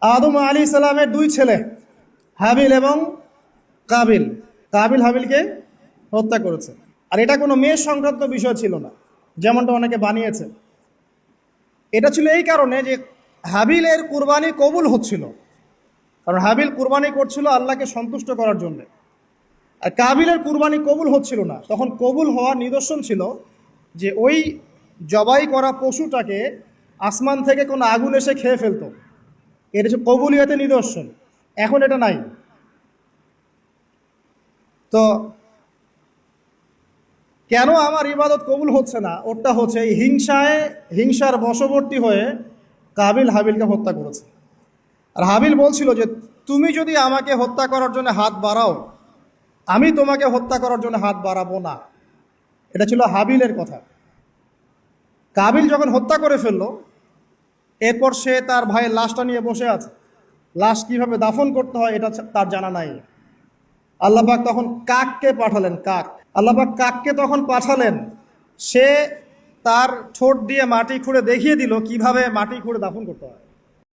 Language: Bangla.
আদম আলী সালামের দুই ছেলে, হাবিল এবং কাবিল। কাবিল হাবিলকে হত্যা করেছে। আর এটা কোনো মেয়ে সংক্রান্ত বিষয় ছিল না, যেমনটা অনেকে বানিয়েছে। এটা ছিল এই কারণে যে হাবিলের কুরবানি কবুল হচ্ছিল, কারণ হাবিল কুরবানি করছিল আল্লাহকে সন্তুষ্ট করার জন্য। আর কাবিলের কুরবানি কবুল হচ্ছিল না। তখন কবুল হওয়ার নিদর্শন ছিল যে ওই জবাই করা পশুটাকে আসমান থেকে কোনো আগুন এসে খেয়ে ফেলতো। এটা হচ্ছে কবুলিয়তের নিদর্শন। এখন এটা নাই। তো কেন আমার ইবাদত কবুল হচ্ছে না? ওটা হচ্ছে এই হিংসার বশবর্তী হয়ে কাবিল হাবিলকে হত্যা করেছে। আর হাবিল বলছিল যে তুমি যদি আমাকে হত্যা করার জন্য হাত বাড়াও, আমি তোমাকে হত্যা করার জন্য হাত বাড়াবো না। এটা ছিল হাবিলের কথা। কাবিল যখন হত্যা করে ফেললো, এরপর সে তার ভাইয়ের লাশটা নিয়ে বসে আছে। লাশ কিভাবে দাফন করতে হয় এটা তার জানা নাই। আল্লাহ পাক তখন কাককে পাঠালেন। আল্লাহ পাক কাককে তখন পাঠালেন। সে তার ঠোঁট দিয়ে মাটি খুঁড়ে দেখিয়ে দিল কিভাবে মাটি খুঁড়ে দাফন করতে হয়।